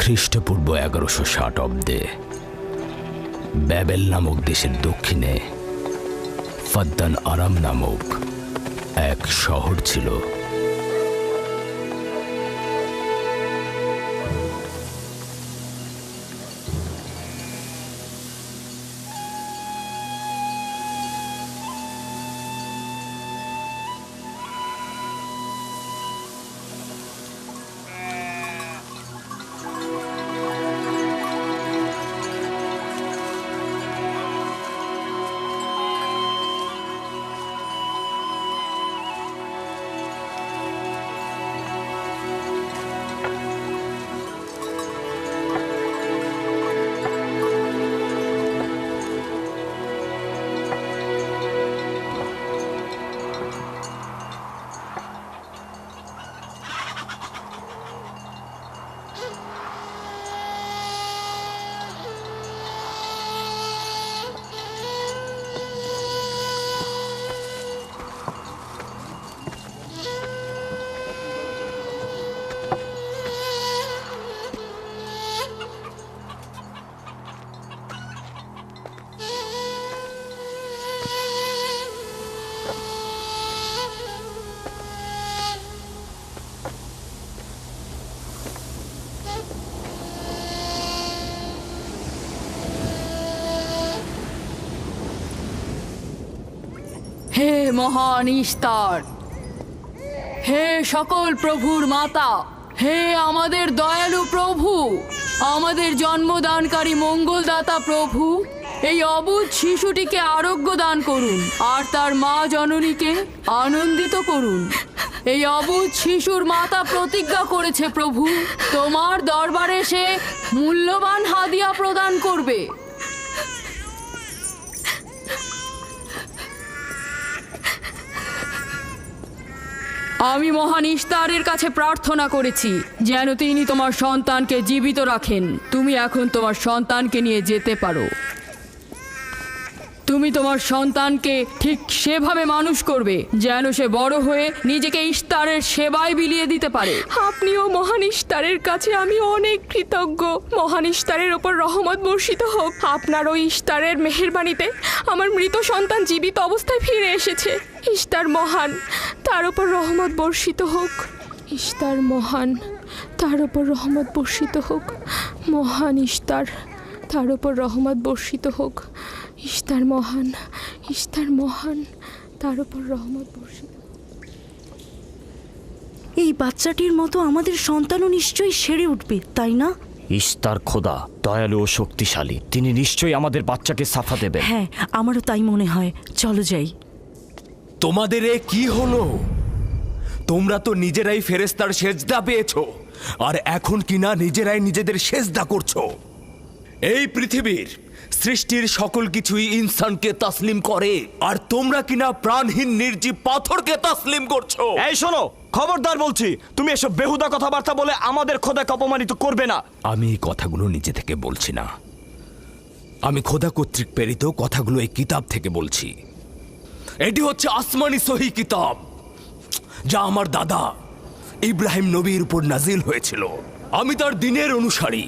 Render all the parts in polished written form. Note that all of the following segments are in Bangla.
খ্রিস্টপূর্ব 1160 অব্দে ব্যাবেল নামক দেশের দক্ষিণে ফাদ্দান আরাম নামক এক শহর ছিল। হে মহান ইস্তার, হে সকল প্রভুর মাতা, হে আমাদের দয়ালু প্রভু, আমাদের জন্মদানকারী মঙ্গলদাতা প্রভু, এই অবুঝ শিশুটিকে আরোগ্য দান করুন আর তার মা জননীকে আনন্দিত করুন। এই অবুঝ শিশুর মাতা প্রতিজ্ঞা করেছে প্রভু, তোমার দরবারে সে মূল্যবান হাদিয়া প্রদান করবে। আমি মহান ইস্তারের কাছে প্রার্থনা করেছি যেন তিনি তোমার সন্তানকে জীবিত রাখেন। তুমি এখন তোমার সন্তানকে নিয়ে যেতে পারো। তুমি তোমার সন্তানকে ঠিক সেভাবে মানুষ করবে যেন সে বড় হয়ে নিজেকে ইস্তারের সেবায় বিলিয়ে দিতে পারে। আপনিও মহান ইস্তারের কাছে আমি অনেক কৃতজ্ঞ। মহান ইস্তারের ওপর রহমত বর্ষিত হোক। আপনার ওই ইস্তারের মেহেরবানিতে আমার মৃত সন্তান জীবিত অবস্থায় ফিরে এসেছে। ইস্তার মহান, তার ওপর রহমত বর্ষিত হোক। ইস্তার মহান, তার ওপর রহমত বর্ষিত হোক। মহান ইস্তার, তার ওপর রহমত বর্ষিত হোক। ইস্তার মহান, ইস্তার মহান, তার ওপর রহমত বর্ষিত। এই বাচ্চাটির মতো আমাদের সন্তানও নিশ্চয়ই সেরে উঠবে, তাই না? ইস্তার খোদা দয়ালু ও শক্তিশালী, তিনি নিশ্চয়ই আমাদের বাচ্চাকে সাফা দেবেন। হ্যাঁ, আমারও তাই মনে হয়। চলো যাই। তোমাদের এ কি হলো? তোমরা তো নিজেরাই ফেরেশতার সেজদা পেয়েছো, আর এখন কিনা নিজেরাই নিজেদের সেজদা করছো। এই পৃথিবীর সৃষ্টির সকল কিছুই ইনসানকে তাসলিম করে, আর তোমরা কিনা প্রাণহীন নির্জীব পাথরকে তাসলিম করছো। এই শোনো, খবরদার বলছি, তুমি এসব বেহুদা কথাবার্তা বলে আমাদের খোদাকে অপমানিত করবে না। আমি এই কথাগুলো নিজে থেকে বলছি না, আমি খোদা কর্তৃক প্রেরিত কথাগুলো এই কিতাব থেকে বলছি। এটি হচ্ছে আসমানি সহি কিতাব, যা আমার দাদা ইব্রাহিম নবীর উপর নাজিল হয়েছিল। আমি তার দিনের অনুসারী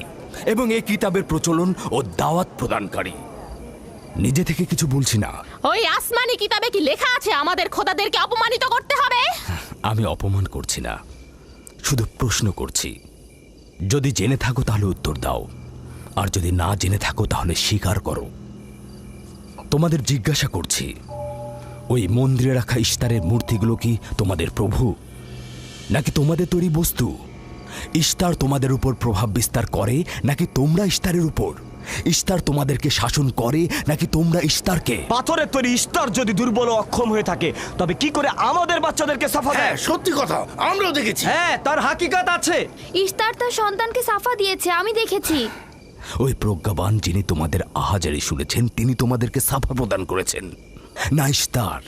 এবং এই কিতাবের প্রচলন ও দাওয়াত প্রদানকারী। নিজে থেকে কিছু বলছি না। ওই আসমানি কিতাবে কি লেখা আছে আমাদের খোদাদেরকে অপমানিত করতে হবে? আমি অপমান করছি না, শুধু প্রশ্ন করছি। যদি জেনে থাকো তাহলে উত্তর দাও, আর যদি না জেনে থাকো তাহলে স্বীকার করো। তোমাদের জিজ্ঞাসা করছি, ওই মন্দিরে রাখা ইস্তারের মূর্তিগুলো কি তোমাদের প্রভু, নাকি তোমাদের তৈরি বস্তু? ইস্তার তোমাদের উপর প্রভাব বিস্তার করে নাকি তোমরা ইস্তারের উপর? ইস্তার তোমাদেরকে শাসন করে নাকি তোমরা ইস্তারকে? পাথরের তৈরি ইস্তার যদি দুর্বল ও অক্ষম হয়ে থাকে, তবে কি করে আমাদের বাচ্চাদেরকে সাফা দেয়? সত্যি কথা, আমরাও দেখেছি। হ্যাঁ, তার হাকিকাত আছে। ইস্তার তার সন্তানকে সাফা দিয়েছে, আমি দেখেছি। ওই প্রজ্ঞাবান যিনি তোমাদের আহাজারি শুনেছেন, তিনি তোমাদেরকে সাফা প্রদান করেছেন, না ইস্তার।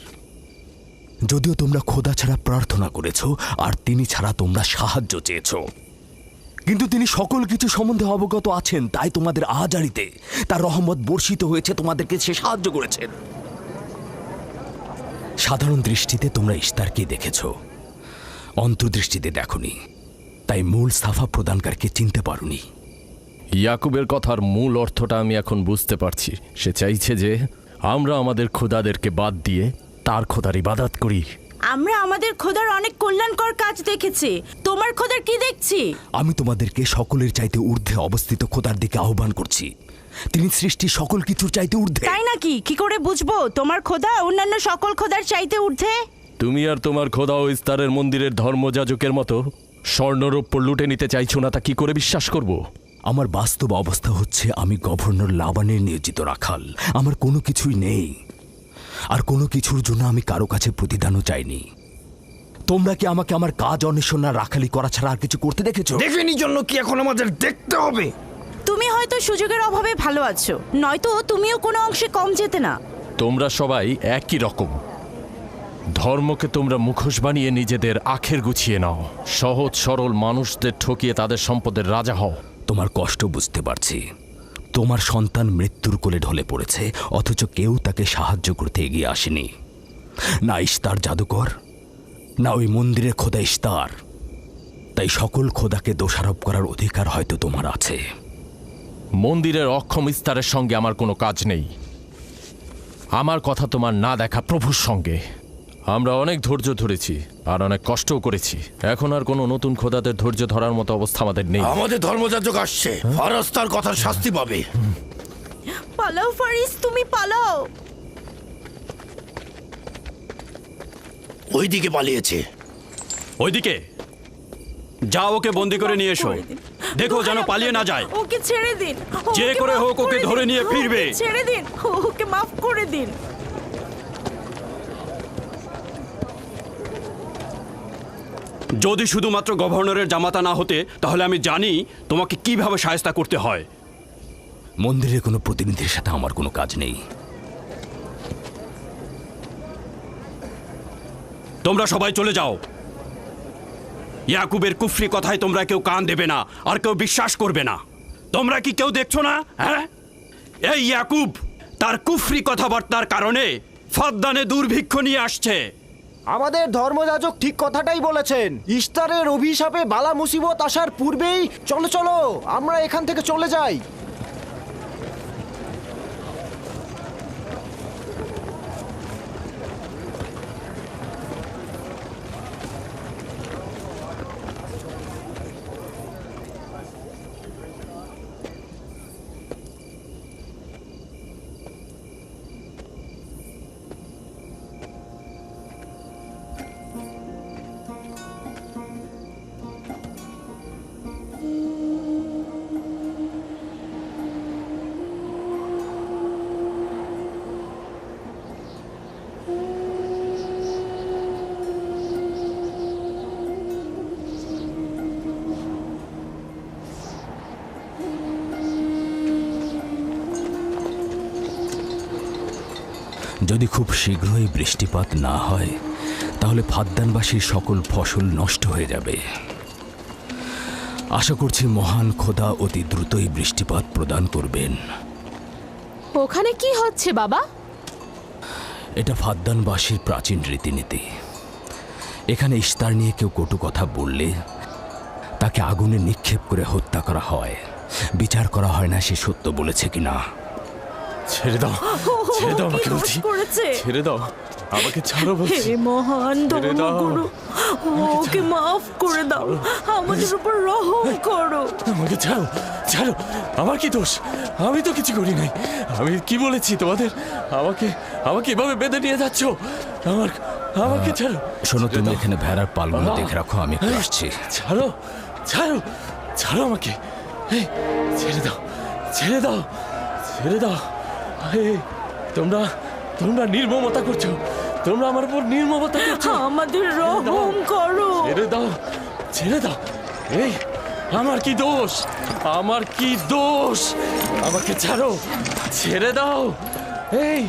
যদিও তোমরা খোদা ছাড়া প্রার্থনা করেছো আর তিনি ছাড়া তোমরা সাহায্য চেয়েছো, কিন্তু তিনি সকল কিছু সম্বন্ধে অবগত আছেন, তাই তোমাদের আহাজারিতে তার রহমত বর্ষিত হয়েছে, তোমাদেরকে সে সাহায্য করেছেন। সাধারণ দৃষ্টিতে তোমরা ইস্তারকে দেখেছো, অন্তর্দৃষ্টিতে দেখোনি, তাই মূল সাফা প্রদানকারীকে চিনতে পারোনি। ইয়াকুবের কথার মূল অর্থটা আমি এখন বুঝতে পারছি। সে চাইছে যে আমরা আমাদের খোদাদেরকে বাদ দিয়ে তার খোদার ইবাদত করি। আমরা আমাদের খোদার অনেক কল্যাণকর কাজ দেখেছি, তোমার খোদার কি দেখছি? আমি তোমাদেরকে সকলের চাইতে ঊর্ধ্বে অবস্থিত খোদার দিকে আহ্বান করছি। তিনি সৃষ্টি সকল কিছুর চাইতে ঊর্ধ্বে। তাই নাকি? কি করে বুঝবো তোমার খোদা অন্যান্য সকল খোদার চাইতে ঊর্ধ্বে? তুমি আর তোমার খোদা ও ইস্তারের মন্দিরের ধর্মযাজকের মতো স্বর্ণরৌপ্য লুটে নিতে চাইছো না, তা কি করে বিশ্বাস করব? আমার বাস্তব অবস্থা হচ্ছে আমি গভর্নর লাবানের নিয়োজিত রাখাল। আমার কোনো কিছুই নেই, আর কোনো কিছুর জন্য আমি কারো কাছে প্রতিদানও চাইনি। তোমরা কি আমাকে আমার কাজ অন্বেষণ আর রাখালি করা ছাড়া আর কিছু করতে দেখেছো? দেখেনি জন্য কি এখন আমাদের দেখতে হবে? তুমি হয়তো সুযোগের অভাবে ভালো আছো, নয়তো তুমিও কোনো অংশে কম যেতে না। তোমরা সবাই একই রকম। ধর্মকে তোমরা মুখোশ বানিয়ে নিজেদের আখের গুছিয়ে নাও, সহজ সরল মানুষদের ঠকিয়ে তাদের সম্পদের রাজা হও। তোমার কষ্ট বুঝতে পারছি। তোমার সন্তান মৃত্যুর কোলে ঢলে পড়েছে, অথচ কেউ তাকে সাহায্য করতে এগিয়ে আসেনি। না ইস্তার জাদুকর, না ওই মন্দিরের খোদা ইস্তার। তাই সকল খোদাকে দোষারোপ করার অধিকার হয়তো তোমার আছে। মন্দিরের অক্ষম ইস্তারের সঙ্গে আমার কোনো কাজ নেই। আমার কথা তোমার না দেখা প্রভুর সঙ্গে। আমরা অনেক ধৈর্য ধরেছি আর অনেক কষ্টও করেছি। এখন আর কোনো নতুন খোদাদের ধৈর্য ধরার মতো অবস্থা আমাদের নেই। আমাদের ধর্মযাজক আসছে, ফারাজ তার কথার শাস্তি পাবে। পালাও ফারিস, তুমি পালাও। ওইদিকে পালিয়েছে। ওইদিকে যাও, ওকে বন্দি করে নিয়ে এসো। দেখো যেন পালিয়ে না যায়। ওকে ছেড়ে দিন, যে করে হোক ওকে ধরে নিয়ে ফিরবে। ছেড়ে দিন, ওকে মাফ করে দিন। যদি শুধুমাত্র গভর্নরের জামাতা না হতে, তাহলে আমি জানি তোমাকে কিভাবে শায়েস্তা করতে হয়। মন্দিরের কোনো প্রতিনিধির সাথে আমার কোনো কাজ নেই। তোমরা সবাই চলে যাও। ইয়াকুবের কুফরি কথায় তোমরা কেউ কান দেবে না, আর কেউ বিশ্বাস করবে না। তোমরা কি কেউ দেখছো না? হ্যাঁ, এই ইয়াকুব তার কুফরি কথাবার্তার কারণে ফাদ্দানে দুর্ভিক্ষ নিয়ে আসছে। আমাদের ধর্মযাজক ঠিক কথাটাই বলেছেন। ইস্তারের অভিশাপে বালা মুসিবত আসার পূর্বেই চলো চলো আমরা এখান থেকে চলে যাই। যদি খুব শীঘ্রই বৃষ্টিপাত না হয়, তাহলে ফাদ্দানবাসীর সকল ফসল নষ্ট হয়ে যাবে। আশা করছি মহান খোদা অতি দ্রুতই বৃষ্টিপাত প্রদান করবেন। ওখানে কি হচ্ছে বাবা? এটা ফাদ্দানবাসীর প্রাচীন রীতিনীতি। এখানে ইস্তার নিয়ে কেউ কটু কথা বললে তাকে আগুনে নিক্ষেপ করে হত্যা করা হয়। বিচার করা হয় না সে সত্য বলেছে কিনা। ছেড়ে দাও, ছেড়ে দাও আমাকে বলছি, ছেড়ে দাও আমাকে, ছাড়ো বলছি। হে মহান ধর্মগুরু, ওকে মাফ করে দাও, আমাদের উপর রহম করো। আমাকে ছাড়ো, ছাড়ো। আমার কি দোষ? আমি তো কিছু করি নাই। আমি কি বলেছি তোমাদের? আমাকে আমাকে এভাবে বেঁধে নিয়ে যাচ্ছ? আমাকে ছাড়ো। শোনো, তুমি এখানে ভেড়ার পালগুলো দেখে রাখো, আমি একটু আসছি। ছাড়ো, ছাড়ো, ছাড়ো আমাকে। এই, ছেড়ে দাও, ছেড়ে দাও, ছেড়ে দাও। এই, তোমরা নির্মমতা করছো। তোমরা আমার উপর নির্মমতা করছো। আমাদের রহম করো। ছেড়ে দাও, ছেড়ে দাও। এই, আমার কি দোষ? আমার কি দোষ? আমাকে ছাড়ো, ছেড়ে দাও। এই,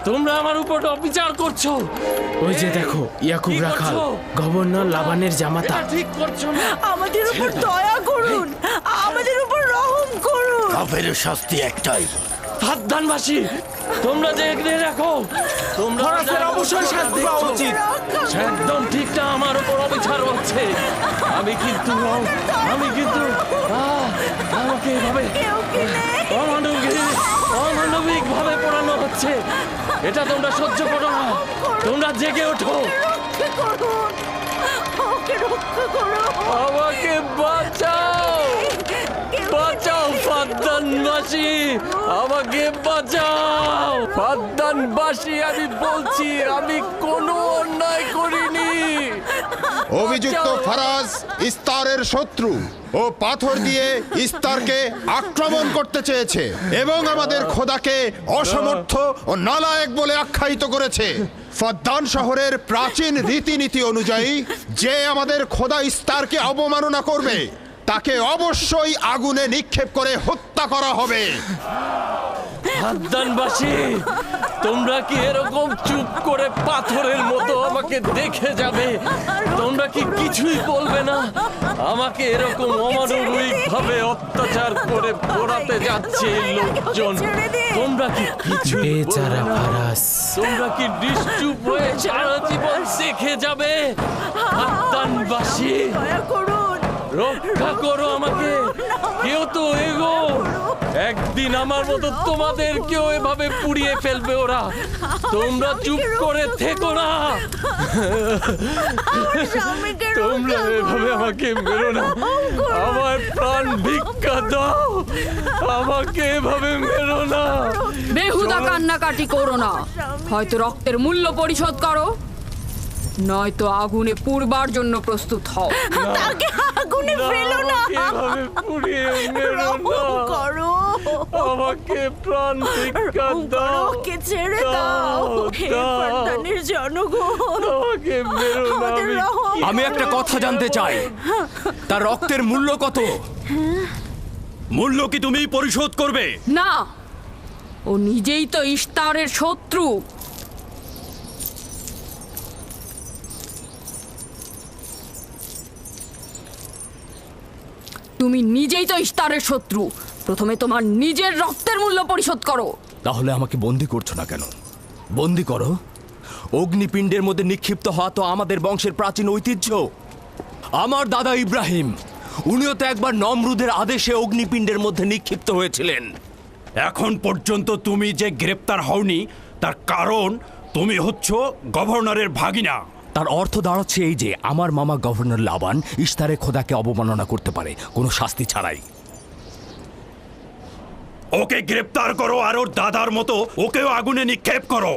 তোমরা আমার উপর অবিচার করছো। ওই যে দেখো, ইয়াকুব রাখাল, গভর্নর লাবানের জামাতা। ঠিক করছো না। আমাদের উপর দয়া করুন, আমাদের উপর রহম করুন। কাফের শাস্তি একটাই। ফাদ্দানবাসী, তোমরা দেখে রাখো, তোমরা অবশ্যই শাস্তি পাওয়া উচিত। একদম ঠিক না। আমার উপর অবিচার হচ্ছে। আমি কিন্তু আমাকে এভাবে অমানবিক ভাবে পড়ানো হচ্ছে। এটা তোমরা সহ্য করো না, তোমরা জেগে ওঠো। আমাকে বাঁচাও, বাঁচাও ফাদ্দানবাসী, আমাকে বাঁচাও ফাদ্দানবাসী। আমি বলছি আমি কোনো অন্যায় করিনি। অভিযুক্ত ফারাজ ইস্তারের শত্রু ও পাথর দিয়ে ইস্তারকে আক্রমণ করতে চেয়েছে এবং আমাদের খোদাকে অসমর্থ ও নালায়েক বলে আখ্যায়িত করেছে। ফাদ্দান শহরের প্রাচীন রীতিনীতি অনুযায়ী যে আমাদের খোদা ইস্তারকে অবমাননা করবে তাকে অবশ্যই আগুনে নিক্ষেপ করে হত্যা করা হবে। ফাদ্দানবাসী, তোমরা কি এরকম চুপ করে পাথরের মতো আমাকে দেখে যাবে? তোমরা কি কিছুই বলবে না? আমাকে এরকম অমানবিক ভাবে অত্যাচার করে পোড়াতে যাচ্ছে এই লোকজন। তোমরা কি কিছু বেচারা ফারাজ, তোমরা কি নিশ্চুপ হয়ে সারা জীবন দেখে যাবে? ফাদ্দানবাসী, রক্ষা করো আমাকে, কেউ তো এগো। একদিন আমার মতো তোমাদের কেউ এভাবে পুড়িয়ে ফেলবে ওরা। তোমরা চুপ করে থেকো না, তোমরা এভাবে আমাকে মেরো না, আমার প্রাণ ভিক্ষা দাও, আমাকে এভাবে মেরো না। বেহুদা কান্নাকাটি করো না, হয়তো রক্তের মূল্য পরিশোধ করো, নয়তো আগুনে পুড়বার জন্য প্রস্তুত হও। তাকে আগুনে ফেলো না, এভাবে পুড়িয়ে মেরো না, আমাকে প্রাণ ভিক্ষা দাও, ওকে ছেড়ে দাও। হে ফাদ্দানের জনগণ, আমাকে মেরো না। আমি একটা কথা জানতে চাই, তার রক্তের মূল্য কত? মূল্য কি তুমি পরিশোধ করবে? না, ও নিজেই তো ইস্তারের শত্রু। তুমি নিজেই তো ইস্তারের শত্রু, প্রথমে তোমার নিজের রক্তের মূল্য পরিশোধ করো। তাহলে আমাকে বন্দি করছো না কেন? বন্দি করো। অগ্নিপিণ্ডের মধ্যে নিক্ষিপ্ত হওয়া তো আমাদের বংশের প্রাচীন ঐতিহ্য। আমার দাদা ইব্রাহিম, উনিও তো একবার নমরুদের আদেশে অগ্নিপিণ্ডের মধ্যে নিক্ষিপ্ত হয়েছিলেন। এখন পর্যন্ত তুমি যে গ্রেপ্তার হওনি তার কারণ তুমি হচ্ছ গভর্নরের ভাগিনা। তার অর্থ দাঁড়াচ্ছে এই যে আমার মামা গভর্নর লাবান ইস্তারে খোদাকে অবমাননা করতে পারে কোনো শাস্তি ছাড়াই। ওকে গ্রেপ্তার করো আর ওর দাদার মতো ওকেও আগুনে নিক্ষেপ করো।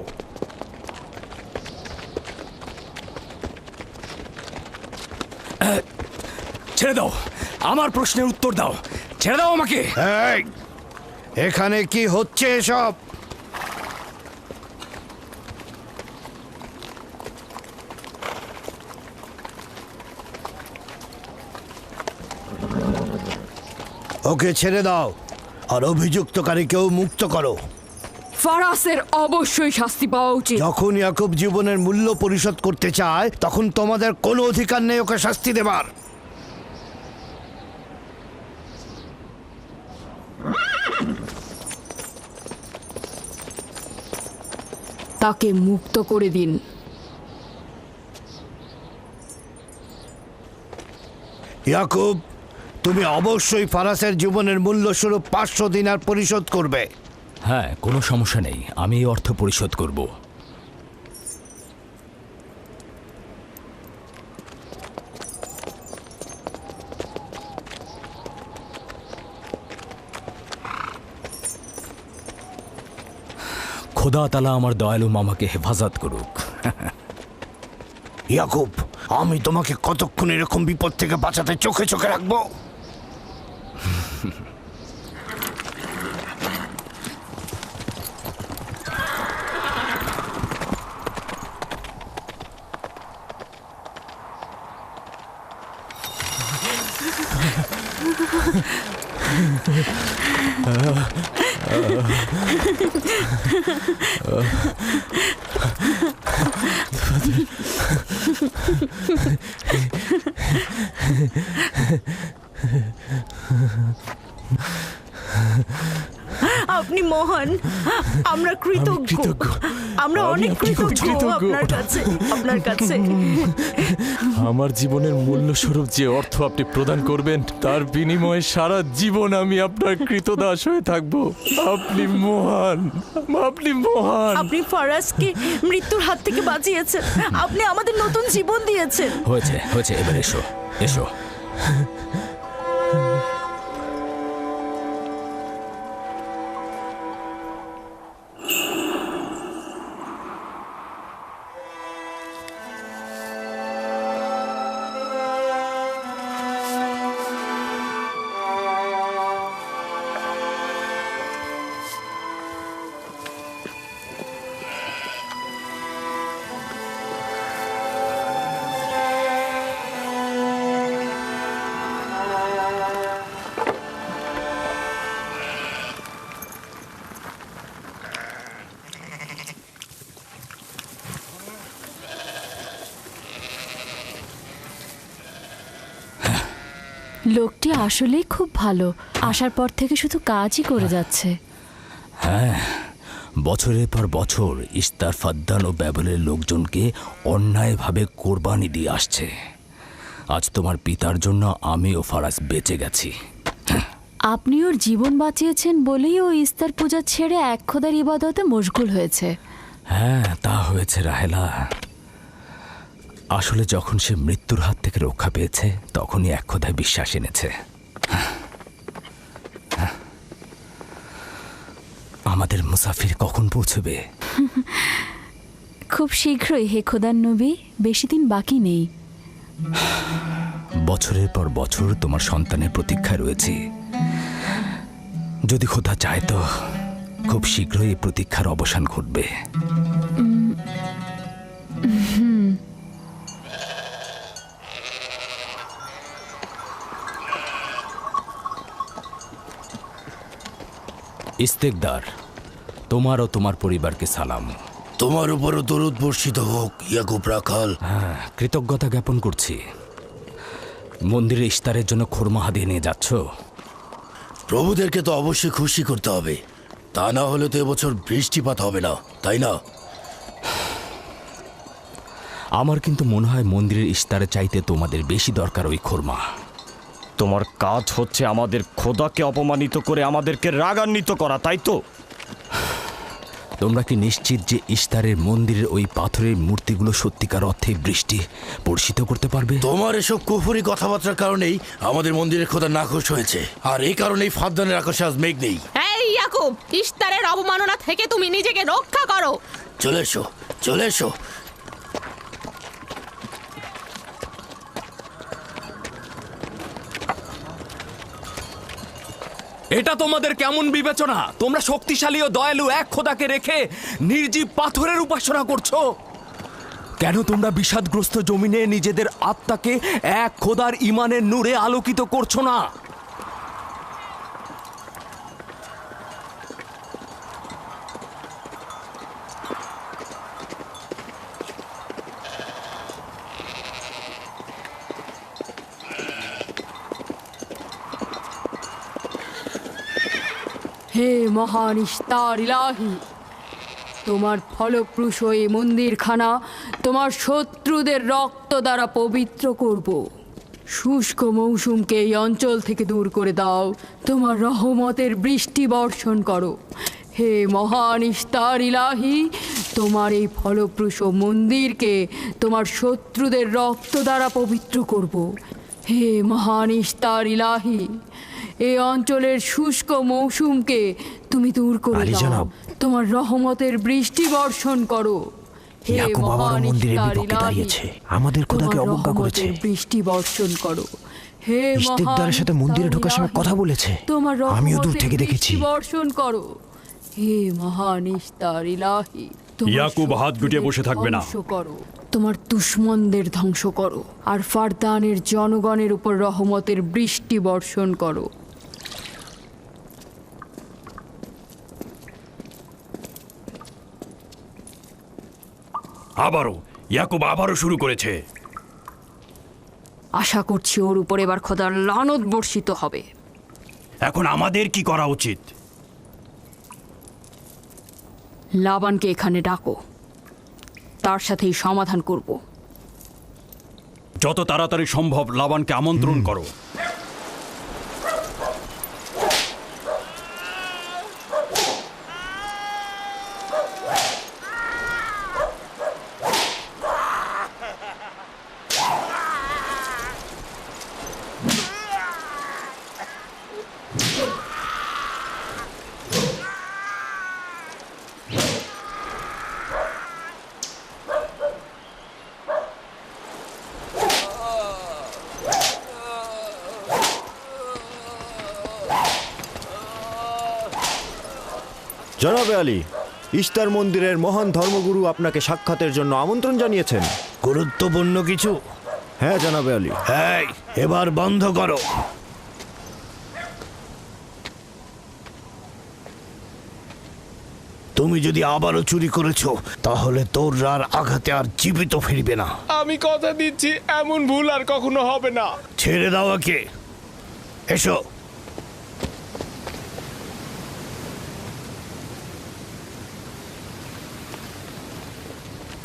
ছেড়ে দাও, আমার প্রশ্নের উত্তর দাও, ছেড়ে দাও আমাকে। এখানে কি হচ্ছে এসব? ওকে ছেড়ে দাও আর অভিযুক্তকারীকেও মুক্ত করো। ফারাসের অবশ্যই শাস্তি পাওয়া উচিত। যখন ইয়াকুব জীবনের মূল্য পরিশোধ করতে চায় তখন তোমাদের কোনো অধিকার নেই ওকে শাস্তি দেবার। তাকে মুক্ত করে দিন। ইয়াকুব, তুমি অবশ্যই ফারাসের জীবনের মূল্য স্বরূপ 500 দিনার পরিশোধ করবে। হ্যাঁ, কোনো সমস্যা নেই, আমি এই অর্থ পরিশোধ করব। খোদা তাআলা আমার দয়ালু মামাকে হেফাজত করুক। ইয়াকুব, আমি তোমাকে কতক্ষণ এরকম বিপদ থেকে বাঁচাতে চোখে চোখে রাখবো? আপনি মহান, আমরা কৃতজ্ঞ, আমরা অনেক কৃতজ্ঞ আপনার কাছে। আমার জীবনের মূল্য স্বরূপ যে অর্থ আপনি প্রদান করবেন তার বিনিময়ে সারা জীবন আমি আপনার কৃতদাস হয়ে থাকবো। আপনি মহান, আপনি মহান। আপনি ফারাজকে মৃত্যুর হাত থেকে বাঁচিয়েছেন, আপনি আমাদের নতুন জীবন দিয়েছেন। হয়েছে হয়েছে, এবার এসো এসো। লোকটি আসলেই খুব ভালো, আসার পর থেকে শুধু কাজই করে যাচ্ছে। হ্যাঁ, বছরের পর বছর ইস্তার, ফাদ্দান ও ব্যাবলের লোকজনকে অন্যায়ভাবে কোরবানি দিয়ে আসছে। আজ তোমার পিতার জন্য আমি ও ফারাজ বেঁচে গেছি। আপনি ওর জীবন বাঁচিয়েছেন বলেই ও ইস্তার পূজা ছেড়ে এক খোদার ইবাদতে মশগুল হয়েছে। হ্যাঁ, তা হয়েছে রাহেলা। আসলে যখন সে মৃত্যুর হাত থেকে রক্ষা পেয়েছে তখনই এক খোদায় বিশ্বাস এনেছে। আমাদের মুসাফির কখন পৌঁছবে? খুব শীঘ্রই হে খোদার নবী, বেশি দিন বাকি নেই। বছরের পর বছর তোমার সন্তানের প্রতীক্ষায় রয়েছি। যদি খোদা চায় তো খুব শীঘ্রই এই প্রতীক্ষার অবসান ঘটবে। ইস্তেকদার, তোমার ও তোমার পরিবারকে সালাম। তোমার উপরও দরুদ বর্ষিত হোক ইয়াকুব রাখাল। হ্যাঁ, কৃতজ্ঞতা জ্ঞাপন করছি। মন্দিরে ইস্তারের জন্য খোরমা হাদিয়ে নিয়ে যাচ্ছ? প্রভুদেরকে তো অবশ্যই খুশি করতে হবে, তা না হলে তো এবছর বৃষ্টিপাত হবে না, তাই না? আমার কিন্তু মনে হয় মন্দিরের ইস্তারে চাইতে তোমাদের বেশি দরকার ওই খোরমা। তোমার কাজ হচ্ছে আমাদের খোদাকে অপমানিত করে আমাদেরকে রাগান্বিত করা, তাই তো? তোমরা কি নিশ্চিত যে ইস্তারের মন্দিরের ওই পাথরের মূর্তিগুলো সত্যিকার অর্থে বৃষ্টি বর্ষিত করতে পারবে? তোমার এসব কুফরি কথাবার্তার কারণেই আমাদের মন্দিরের খোদা নাখোশ হয়েছে, আর এই কারণেই ফাদ্দানের আকাশে আজ মেঘ নেই। এই ইয়াকুব, ইস্তারের অবমাননা থেকে তুমি নিজেকে রক্ষা করো। চলে এসো, চলে এসো। এটা তোমাদের কেমন বিবেচনা? তোমরা শক্তিশালী ও দয়ালু এক খোদাকে রেখে নির্জীব পাথরের উপাসনা করছো। কেন তোমরা বিষাদগ্রস্ত জমিনে নিজেদের আত্মাকে এক খোদার ঈমানের নূরে আলোকিত করছো না? হে মহান ইস্তার ইলাহি, তোমার ফলপ্রসূ এই মন্দিরখানা তোমার শত্রুদের রক্ত দ্বারা পবিত্র করব। শুষ্ক মৌসুমকে এই অঞ্চল থেকে দূর করে দাও, তোমার রহমতের বৃষ্টি বর্ষণ করো। হে মহান ইস্তার ইলাহি, তোমার এই ফলপ্রসূ মন্দিরকে তোমার শত্রুদের রক্ত দ্বারা পবিত্র করব। হে মহান ইস্তার ইলাহি, এই অঞ্চলের শুষ্ক মৌসুমকে তুমি দূর করে দাও, তোমার রহমতের বৃষ্টি বর্ষণ করো। হে মহান ইস্তার ইলাহি, আমাদের খোদাকে অবজ্ঞা করেছে, বৃষ্টি বর্ষণ করো। হে ইস্তেকদারের সাথে মন্দিরে ঢোকার সময় কথা বলেছে, তোমার আমিও দূর থেকে দেখেছি। বর্ষণ করো। হে মহান ইস্তার ইলাহি, ইয়াকুব হাত গুটিয়ে বসে থাকবে না। করো, তোমার দুশমনদের ধ্বংস করো, আর ফারদানের জনগণের উপর রহমতের বৃষ্টি বর্ষণ করো। ইয়াকুব আবারও শুরু করেছে। আশা করছি ওর উপর এবার খোদার লানত বর্ষিত হবে। এখন আমাদের কি করা উচিত? লাবানকে এখানে ডাকো, তার সাথেই সমাধান করব। যত তাড়াতাড়ি সম্ভব লাবানকে আমন্ত্রণ করো। জনাবে আলী, ইস্তার মন্দিরের মহান ধর্মগুরু আপনাকে সাক্ষাতের জন্য আমন্ত্রণ জানিয়েছেন। গুরুত্বপূর্ণ কিছু? হ্যাঁ জনাবে আলী। এই, এবার বন্ধ করো। তুমি যদি আবারও চুরি করেছো তাহলে তোর আর আঘাতে আর জীবিত ফিরবে না। আমি কথা দিচ্ছি এমন ভুল আর কখনো হবে না। ছেড়ে দাও একে। এসো।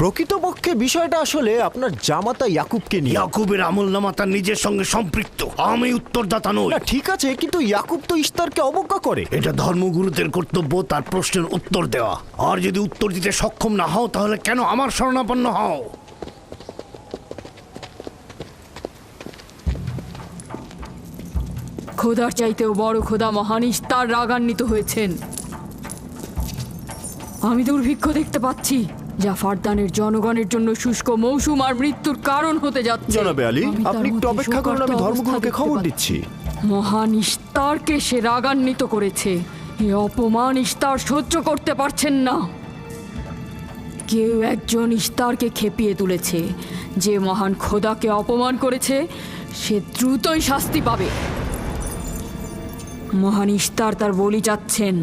প্রকৃতপক্ষে বিষয়টা আসলে আপনার জামাতা ইয়াকুবকে নিয়ে। ইয়াকুবের আমলনামা তার নিজের সঙ্গে সম্পৃক্ত। আমি উত্তরদাতা নই। না ঠিক আছে, কিন্তু ইয়াকুব তো ইস্তারকে অবজ্ঞা করে। এটা ধর্মগুরুদের কর্তব্য তার প্রশ্নের উত্তর দেওয়া। আর যদি উত্তর দিতে সক্ষম না হও তাহলে কেন আমার শরণাপন্ন হও? খোদার চাইতেও বড় খোদা মহান ইস্তার রাগান্বিত হয়েছেন। আমি দুর্ভিক্ষ দেখতে পাচ্ছি, যা ফারদানের জনগণের জন্য শুষ্ক মৌসুম আর মৃত্যুর কারণ হতে যাচ্ছে। জনাবে আলী, আমি তার আপনি একটু মধ্যে অপেক্ষা করুন, আমি শোকার্ত ধর্মগুরুকে অবস্থা খবর দেখতে দিচ্ছি। মহান ইস্তারকে সে রাগান্বিত করেছে। এই অপমান ইস্তার সহ্য করতে পারছেন না। কেউ একজন ইস্তারকে খেপিয়ে তুলেছে। যে মহান খোদাকে অপমান করেছে সে দ্রুতই শাস্তি পাবে। মহান ইস্তার তার বলি চাচ্ছেন।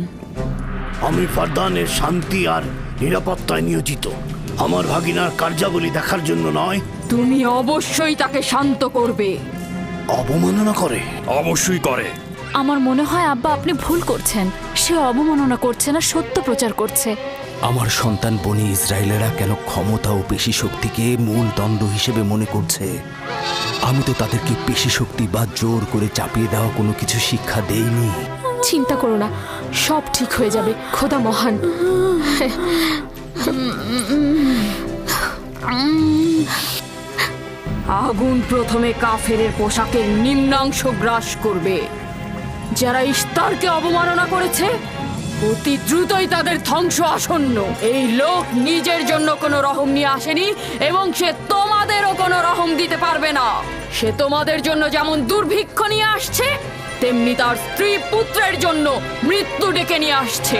আমি ফারদানের শান্তি আর নিরাপত্তায় নিয়োজিত। আমার ভাগিনার কার্যাবলী দেখার জন্য নয়। তুমি অবশ্যই তাকে শান্ত করবে। অবমাননা করে? অবশ্যই করে। আমার মনে হয় আব্বা আপনি ভুল করছেন। সে অবমাননা করছে না, সত্য প্রচার করছে। আমার সন্তান বনি ইসরায়েলেরা কেন ক্ষমতা ও পেশি শক্তিকে মূল দণ্ড হিসেবে মনে করছে? আমি তো তাদেরকে পেশি শক্তি বা জোর করে চাপিয়ে দেওয়া কোনো কিছু শিক্ষা দেইনি। চিন্তা করো না, সব ঠিক হয়ে যাবে। খোদা মহান। আগুন প্রথমে কাফেরের পোশাকের নিম্নাংশ গ্রাস করবে। যারা ইস্তারকে অবমাননা করেছে অতি দ্রুতই তাদের ধ্বংস আসন্ন। এই লোক নিজের জন্য কোনো রহম নিয়ে আসেনি এবং সে তোমাদেরও কোনো রহম দিতে পারবে না। সে তোমাদের জন্য যেমন দুর্ভিক্ষ নিয়ে আসছে তেমনি তার স্ত্রী পুত্রের জন্য মৃত্যু ডেকে নিয়ে আসছে।